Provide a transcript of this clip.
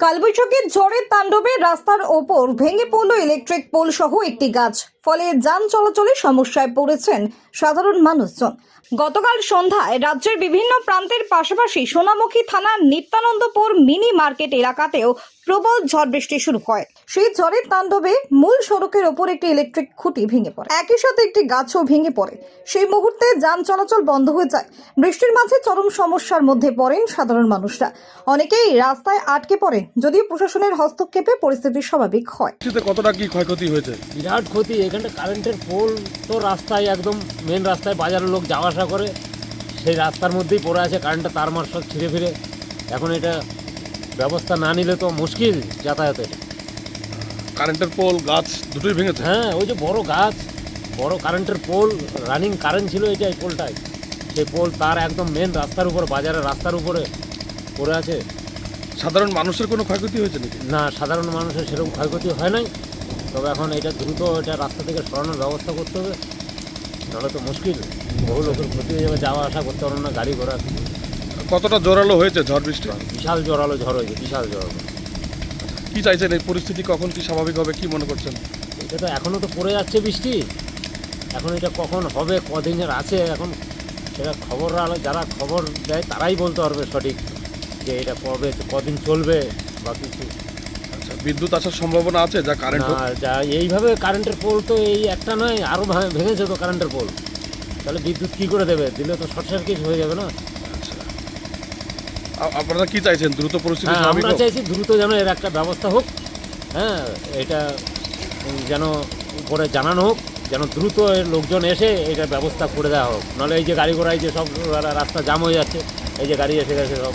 কালবৈশাখীর ঝড়ের তাণ্ডবে রাস্তার ওপর ভেঙে পড়ল ইলেকট্রিক পোল সহ একটি গাছ। ফলে যান চলাচলে সমস্যায় পড়েছেন সাধারণ মানুষজন। গতকাল সন্ধ্যায় রাজ্যের বিভিন্ন প্রান্তের পাশাপাশি সোনামুখী থানার নিত্যানন্দপুর মিনি মার্কেট এলাকাতেও প্রবল ঝড় বৃষ্টি শুরু হয়। সেই ঝড়ের তাণ্ডবে মূল সড়কের ওপর একটি ইলেকট্রিক খুঁটি ভেঙে পড়ে, একই সাথে একটি গাছও ভেঙে পড়ে। সেই মুহূর্তে যান চলাচল বন্ধ হয়ে যায়। বৃষ্টির মাঝে চরম সমস্যার মধ্যে পড়েন সাধারণ মানুষরা। অনেকেই রাস্তায় আটকে পড়ে, যদিও প্রশাসনের হস্তক্ষেপে পরিস্থিতি স্বাভাবিক হয়। কতটা কি ক্ষয়ক্ষতি হয়েছে? বিরাট ক্ষতি। এখানটা কারেন্টের পোল তো রাস্তায়, একদম মেন রাস্তায় বাজারের লোক যাওয়া আসা করে, সেই রাস্তার মধ্যেই পড়ে আছে। কারেন্টটা তার মার সব ছিঁড়ে ফিরে, এখন এটা ব্যবস্থা না নিলে তো মুশকিল যাতায়াতের। কারেন্টের পোল গাছ দুটোই ভেঙেছে। হ্যাঁ, ওই যে বড় গাছ, বড় কারেন্টের পোল, রানিং কারেন্ট ছিল এই পোলটাই। সেই পোল তার একদম মেন রাস্তার উপর, বাজারের রাস্তার উপরে পড়ে আছে। সাধারণ মানুষের কোনো ক্ষয়ক্ষতি হয়েছে নাকি? না, সাধারণ মানুষের সেরকম ক্ষয়ক্ষতি হয় নাই। তবে এখন এটা দ্রুত এটা রাস্তা থেকে সরানোর ব্যবস্থা করতে হবে, নাহলে তো মুশকিল। বহু লোকের ক্ষতি হয়ে যাবে, যাওয়া আসা করতে পারবে না গাড়ি ঘোড়া। কতটা জোরালো হয়েছে ঝড় বৃষ্টি? বিশাল জোরালো ঝড় হয়েছে, বিশাল জোরালো। কি চাইছেন এই পরিস্থিতি কখন কি স্বাভাবিক হবে, কি মনে করছেন? এটা তো এখনও তো পড়ে যাচ্ছে বৃষ্টি, এখন এটা কখন হবে, কদিনের আছে এখন, সেটা খবর যারা খবর দেয় তারাই বলতে পারবে সঠিক যে এটা কবে, কদিন চলবে বা কিছু। আচ্ছা, বিদ্যুৎ আসার সম্ভাবনা আছে? যা কারেন্ট না, যা এইভাবে কারেন্টের পোল তো এই একটা নয়, আরও ভেঙেছে তো কারেন্টের পোল। তাহলে বিদ্যুৎ কী করে দেবে? দিলে তো শর্ট সার্কিট হয়ে যাবে না। আপনারা কি চাইছেন? দ্রুত পরিস্থিতি হ্যাঁ, স্বাভাবিক আমরা হোক? চাইছি দ্রুত যেন এর একটা ব্যবস্থা হোক। হ্যাঁ, এটা যেন উপরে জানানো হোক, যেন দ্রুত এর লোকজন এসে এটার ব্যবস্থা করে দেওয়া হোক। নাহলে এই যে গাড়ি ঘোড়ায় যে সব রাস্তা জাম হয়ে যাচ্ছে, এই যে গাড়ি এসে গেছে সব।